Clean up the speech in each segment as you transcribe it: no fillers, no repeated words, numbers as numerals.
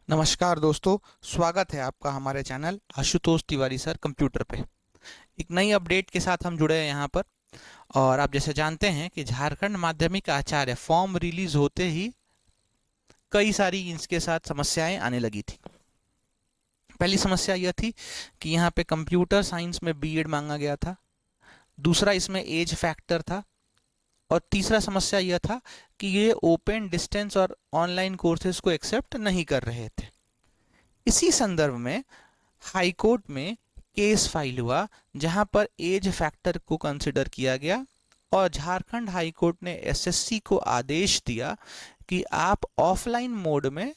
नमस्कार दोस्तों, स्वागत है आपका हमारे channel Ashutosh Tiwari sir computer पे। एक नई अपडेट के साथ हम जुड़े हैं यहाँ पर। और आप जैसे जानते हैं कि झारखंड माध्यमिक आचार्य फॉर्म रिलीज होते ही कई सारी इसके साथ समस्याएं आने लगी थी। पहली समस्या यह थी कि यहाँ पे कंप्यूटर साइंस में बीएड मांगा गया था। दूसरा, इसमें एज फैक्टर था। और तीसरा समस्या यह था कि ये ओपन डिस्टेंस और ऑनलाइन कोर्सेज को एक्सेप्ट नहीं कर रहे थे। इसी संदर्भ में हाई कोर्ट में केस फाइल हुआ, जहां पर एज फैक्टर को कंसिडर किया गया और झारखंड हाई कोर्ट ने एसएससी को आदेश दिया कि आप ऑफलाइन मोड में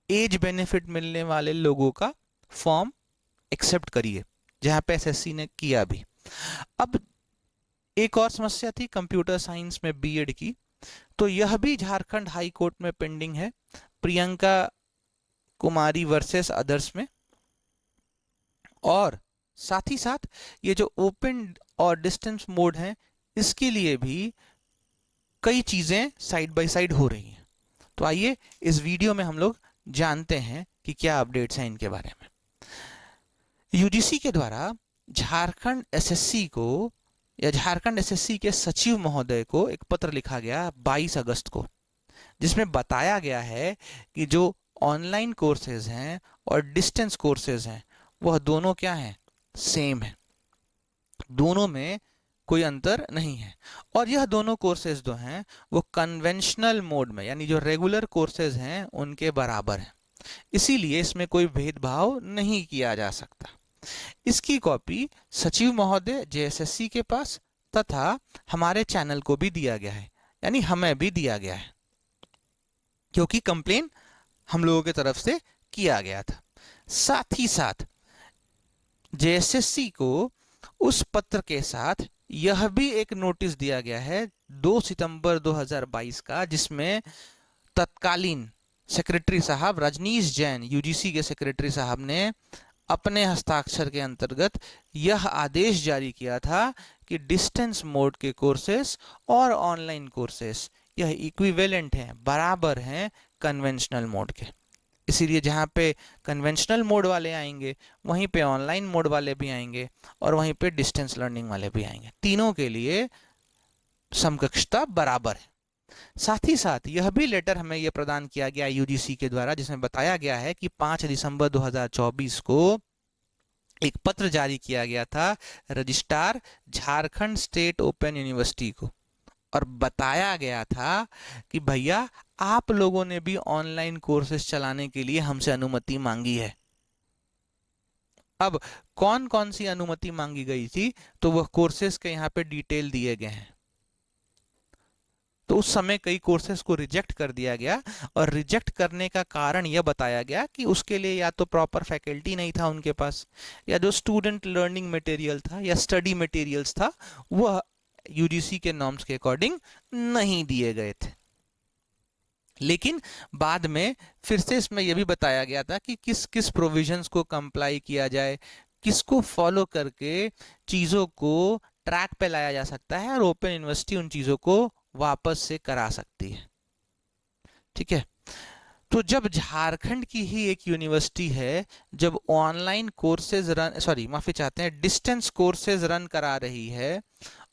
एज बेनिफिट मिलने वाले लोगों का फॉर्म एक्सेप्ट करिए, जहां पे एसएससी ने किया भी। अब एक और समस्या थी कंप्यूटर साइंस में बीएड की, तो यह भी झारखंड हाई कोर्ट में पेंडिंग है, प्रियंका कुमारी वर्सेस अदर्स में। और साथ ही साथ ये जो ओपन और डिस्टेंस मोड है, इसके लिए भी कई चीजें साइड बाय साइड हो रही हैं। तो आइए इस वीडियो में हम लोग जानते हैं कि क्या अपडेट्स हैं इनके बारे में। यूजीसी के द्वारा झारखंड एसएससी को या झारखंड एसएससी के सचिव महोदय को एक पत्र लिखा गया 22 अगस्त को, जिसमें बताया गया है कि जो ऑनलाइन कोर्सेज हैं और डिस्टेंस कोर्सेज हैं, वह दोनों क्या हैं, सेम है। दोनों में कोई अंतर नहीं है। और यह दोनों कोर्सेज जो हैं वो कन्वेंशनल मोड में, यानी जो रेगुलर कोर्सेज हैं उनके बराबर हैं। इसीलिए इसमें कोई भेदभाव नहीं किया जा सकता। इसकी कॉपी सचिव महोदय जेएसएससी के पास तथा हमारे चैनल को भी दिया गया है, यानी हमें भी दिया गया है, क्योंकि कंप्लेन हम लोगों की तरफ से किया गया था। साथ ही साथ जेएसएससी को उस पत्र के साथ यह भी एक नोटिस दिया गया है 2 सितंबर 2022 का, जिसमें तत्कालीन सेक्रेटरी साहब रजनीश जैन, यूजीसी के सेक्रेटरी साहब ने अपने हस्ताक्षर के अंतर्गत यह आदेश जारी किया था कि डिस्टेंस मोड के कोर्सेस और ऑनलाइन कोर्सेस यह इक्विवेलेंट हैं, बराबर हैं कन्वेंशनल मोड के। इसीलिए जहाँ पे कन्वेंशनल मोड वाले आएंगे, वहीं पे ऑनलाइन मोड वाले भी आएंगे और वहीं पे डिस्टेंस लर्निंग वाले भी आएंगे। तीनों के लिए समकक्षता बराबर है। साथ ही साथ यह भी लेटर हमें यह प्रदान किया गया यूजीसी के द्वारा, जिसमें बताया गया है कि 5 दिसंबर 2024 को एक पत्र जारी किया गया था registrar Jharkhand state open university को, और बताया गया था कि भैया आप लोगों ने भी ऑनलाइन कोर्सेज चलाने के लिए हमसे अनुमति मांगी है। अब कौन कौन सी अनुमति मांगी गई थी, तो वह कोर्सेज के यहाँ पे डिटेल दिए गए हैं। तो उस समय कई कोर्सेज को रिजेक्ट कर दिया गया, और रिजेक्ट करने का कारण यह बताया गया कि उसके लिए या तो प्रॉपर फैकल्टी नहीं था उनके पास, या जो स्टूडेंट लर्निंग मटेरियल था या स्टडी मटेरियल्स था वह यूजीसी के नॉर्म्स के अकॉर्डिंग नहीं दिए गए थे। लेकिन बाद में फिर से इसमें यह भी बताया गया था कि किस किस प्रोविजंस को कंप्लाई किया जाए, किसको फॉलो करके चीज़ों को ट्रैक पे लाया जा सकता है, और ओपन यूनिवर्सिटी उन चीज़ों को वापस से करा सकती है। ठीक है, तो जब झारखंड की ही एक यूनिवर्सिटी है, जब ऑनलाइन कोर्सेज रन, सॉरी माफी चाहते हैं, डिस्टेंस कोर्सेज रन करा रही है,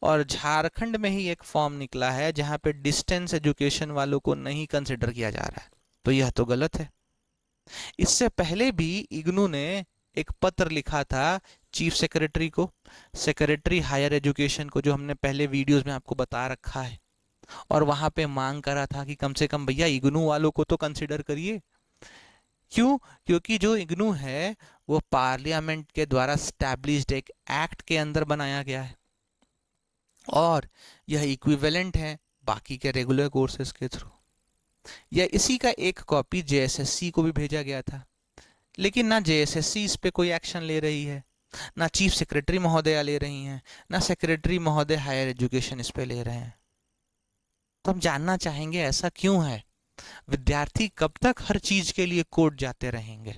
और झारखंड में ही एक फॉर्म निकला है जहां पे डिस्टेंस एजुकेशन वालों को नहीं कंसिडर किया जा रहा है, तो यह तो गलत है। इससे पहले भी इग्नू ने एक पत्र लिखा था चीफ सेक्रेटरी को, सेक्रेटरी हायर एजुकेशन को, जो हमने पहले वीडियोस में आपको बता रखा है, और वहां पे मांग करा था कि कम से कम भैया इग्नू वालों को तो कंसिडर करिए। क्यों? क्योंकि जो इग्नू है वो पार्लियामेंट के द्वारा स्टैब्लिश्ड एक एक्ट के अंदर बनाया गया है, और यह इक्विवेलेंट है बाकी के रेगुलर कोर्सेज के थ्रू। यह इसी का एक कॉपी जेएसएससी को भी भेजा गया था, लेकिन ना जेएसएससी इस पे कोई एक्शन ले रही है, ना चीफ सेक्रेटरी महोदया ले रही हैं, ना सेक्रेटरी महोदय हायर एजुकेशन इस पे ले रहे हैं। तो हम जानना चाहेंगे ऐसा क्यों है? विद्यार्थी कब तक हर चीज के लिए कोर्ट जाते रहेंगे?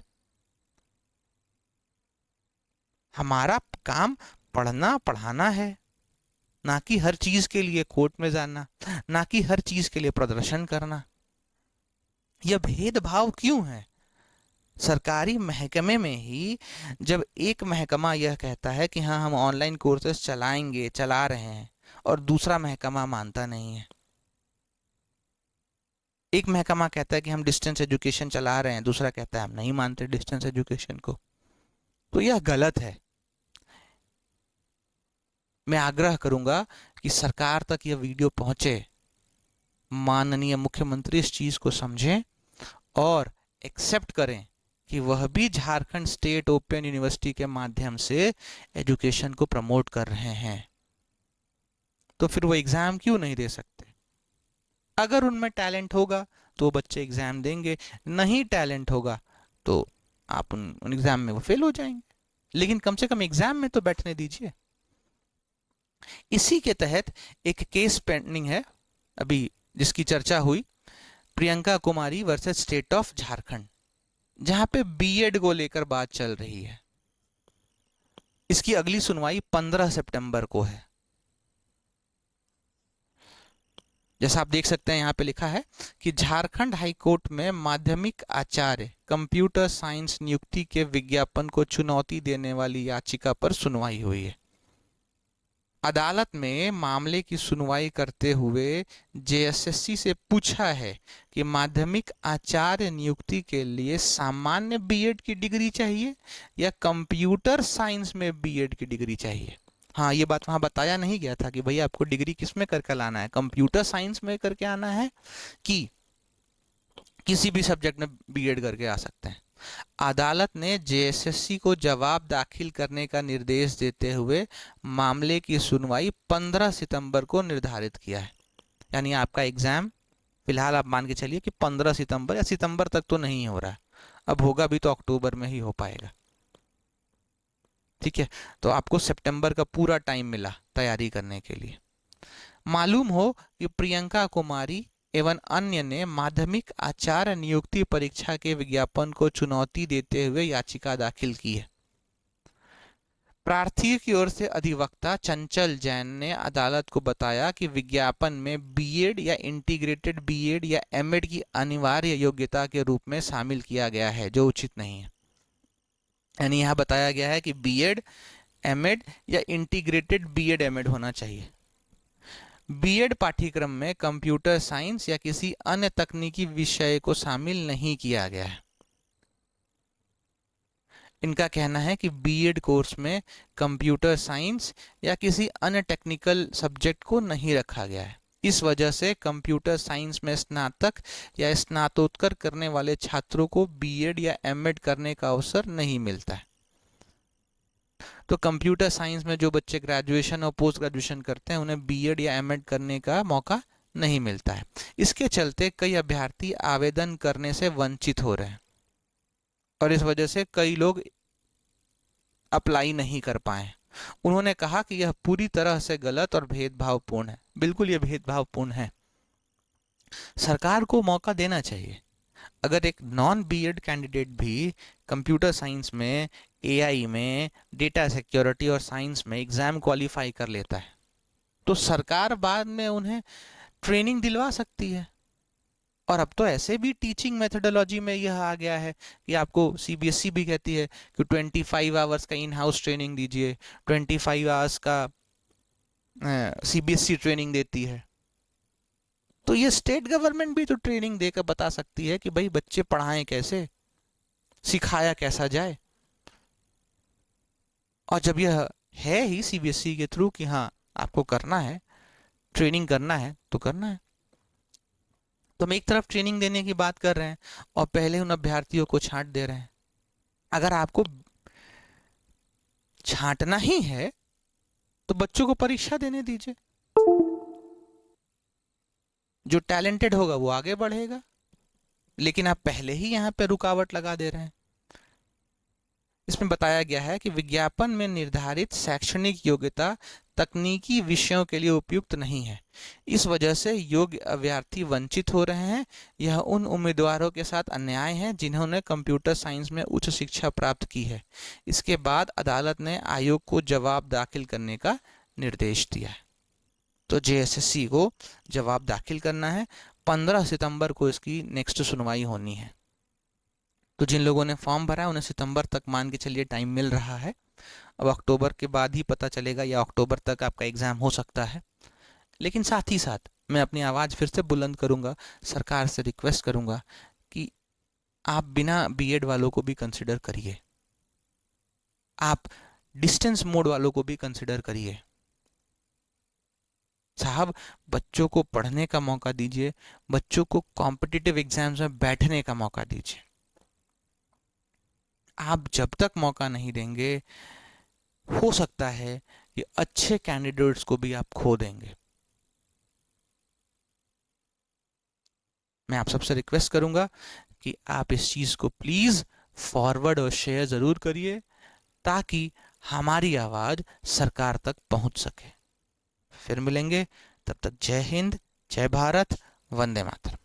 हमारा काम पढ़ना पढ़ाना है, ना कि हर चीज के लिए कोर्ट में जाना, ना कि हर चीज के लिए प्रदर्शन करना। यह भेदभाव क्यों है? सरकारी महकमे में ही जब एक महकमा यह कहता है कि हाँ हम ऑनलाइन कोर्सेज चलाएंगे, चला रहे हैं, और दूसरा महकमा मानता नहीं है। एक महकमा कहता है कि हम डिस्टेंस एजुकेशन चला रहे हैं, दूसरा कहता है हम नहीं मानते डिस्टेंस एजुकेशन को। तो यह गलत है। मैं आग्रह करूंगा कि सरकार तक यह वीडियो पहुंचे, माननीय मुख्यमंत्री इस चीज को समझें और एक्सेप्ट करें कि वह भी झारखंड स्टेट ओपन यूनिवर्सिटी के माध्यम से एजुकेशन को प्रमोट कर रहे हैं। तो फिर वो एग्जाम क्यों नहीं दे सकते? अगर उनमें टैलेंट होगा तो बच्चे एग्जाम देंगे, नहीं टैलेंट होगा तो आप उन एग्जाम में वो फेल हो जाएंगे, लेकिन कम से कम एग्जाम में तो बैठने दीजिए। इसी के तहत एक केस पेंडिंग है अभी, जिसकी चर्चा हुई, Priyanka Kumari versus state of Jharkhand, जहां पे बीएड को लेकर बात चल रही है। इसकी अगली सुनवाई 15 सितंबर को है। जैसा आप देख सकते हैं यहाँ पे लिखा है कि झारखंड हाईकोर्ट में माध्यमिक आचार्य कंप्यूटर साइंस नियुक्ति के विज्ञापन को चुनौती देने वाली याचिका पर सुनवाई हुई है। अदालत में मामले की सुनवाई करते हुए जेएसएससी से पूछा है कि माध्यमिक आचार्य नियुक्ति के लिए सामान्य बीएड की डिग्री चाहिए या कंप्यूटर साइंस में बीएड की डिग्री चाहिए। हाँ, ये बात वहाँ बताया नहीं गया था कि भैया आपको डिग्री किस में करके लाना है, कंप्यूटर साइंस में करके आना है कि किसी भी सब्जेक्ट में बीएड करके आ सकते हैं। अदालत ने जेएसएससी को जवाब दाखिल करने का निर्देश देते हुए मामले की सुनवाई 15 सितंबर को निर्धारित किया है। यानी आपका एग्जाम फिलहाल आप मान के चलिए कि 15 सितंबर या सितंबर तक तो नहीं हो रहा है, अब होगा भी तो अक्टूबर में ही हो पाएगा। ठीक है, तो आपको सितंबर का पूरा टाइम मिला तैयारी करने के लिए। मालूम हो कि प्रियंका कुमारी एवं अन्य ने माध्यमिक आचार्य नियुक्ति परीक्षा के विज्ञापन को चुनौती देते हुए याचिका दाखिल की है। प्रार्थी की ओर से अधिवक्ता चंचल जैन ने अदालत को बताया कि विज्ञापन में बीएड या इंटीग्रेटेड बीएड या एमएड की अनिवार्य योग्यता के रूप में शामिल किया गया है, जो उचित नहीं है। यानी यह बताया गया है कि बीएड एमएड या इंटीग्रेटेड बीएड एमएड होना चाहिए। बीएड पाठ्यक्रम में कंप्यूटर साइंस या किसी अन्य तकनीकी विषय को शामिल नहीं किया गया है। इनका कहना है कि बीएड कोर्स में कंप्यूटर साइंस या किसी अन्य टेक्निकल सब्जेक्ट को नहीं रखा गया है। इस वजह से कंप्यूटर साइंस में स्नातक या स्नातकोत्तर करने वाले छात्रों को बीएड या एमएड करने का अवसर नहीं मिलता है। तो कंप्यूटर साइंस में जो बच्चे ग्रेजुएशन और पोस्ट ग्रेजुएशन करते हैं उन्हें बीएड या एमएड करने का मौका नहीं मिलता है। इसके चलते कई अभ्यर्थी आवेदन करने से वंचित हो रहे हैं और इस वजह से कई लोग अप्लाई नहीं कर पाए। उन्होंने कहा कि यह पूरी तरह से गलत और भेदभावपूर्ण है। बिल्कुल ये भेदभावपूर्ण है, सरकार को मौका देना चाहिए। अगर एक नॉन बीएड कैंडिडेट भी कंप्यूटर साइंस में, एआई में, डेटा सिक्योरिटी और साइंस में एग्जाम क्वालिफाई कर लेता है तो सरकार बाद में उन्हें ट्रेनिंग दिलवा सकती है। और अब तो ऐसे भी टीचिंग मेथोडोलॉजी में यह आ गया है कि आपको सीबीएसई भी कहती है कि 25 आवर्स का इन हाउस ट्रेनिंग दीजिए, 25 आवर्स का सीबीएसई ट्रेनिंग देती है। तो ये स्टेट गवर्नमेंट भी तो ट्रेनिंग देकर बता सकती है कि भाई बच्चे पढ़ाएं कैसे, सिखाया कैसा जाए। और जब यह है ही सीबीएसई के थ्रू कि हाँ आपको करना है, ट्रेनिंग करना है तो करना है। तो हम एक तरफ ट्रेनिंग देने की बात कर रहे हैं और पहले उन अभ्यर्थियों को छांट दे रहे हैं। अगर आपको छांटना ही है तो बच्चों को परीक्षा देने दीजिए, जो टैलेंटेड होगा वो आगे बढ़ेगा। लेकिन आप पहले ही यहाँ पे रुकावट लगा दे रहे हैं। इसमें बताया गया है कि विज्ञापन में निर्धारित शैक्षणिक योग्यता तकनीकी विषयों के लिए उपयुक्त नहीं है। इस वजह से योग्य अभ्यर्थी वंचित हो रहे हैं। यह उन उम्मीदवारों के साथ अन्याय है जिन्होंने कंप्यूटर साइंस में उच्च शिक्षा प्राप्त की है। इसके बाद अदालत ने आयोग को जवाब दाखिल करने का निर्देश दिया है। तो जेएसएससी को जवाब दाखिल करना है, 15 सितंबर को इसकी नेक्स्ट सुनवाई होनी है। तो जिन लोगों ने फॉर्म भरा है उन्हें सितंबर तक मान के चलिए टाइम मिल रहा है। अब अक्टूबर के बाद ही पता चलेगा या अक्टूबर तक आपका एग्ज़ाम हो सकता है। लेकिन साथ ही साथ मैं अपनी आवाज़ फिर से बुलंद करूंगा, सरकार से रिक्वेस्ट करूंगा कि आप बिना बीएड वालों को भी कंसिडर करिए, आप डिस्टेंस मोड वालों को भी कंसिडर करिए। साहब, बच्चों को पढ़ने का मौका दीजिए, बच्चों को कॉम्पिटिटिव एग्जाम्स में बैठने का मौका दीजिए। आप जब तक मौका नहीं देंगे, हो सकता है कि अच्छे कैंडिडेट्स को भी आप खो देंगे। मैं आप सबसे रिक्वेस्ट करूंगा कि आप इस चीज़ को प्लीज़ फॉरवर्ड और शेयर ज़रूर करिए, ताकि हमारी आवाज़ सरकार तक पहुंच सके। फिर मिलेंगे, तब तक जय हिंद, जय भारत, वंदे मातरम।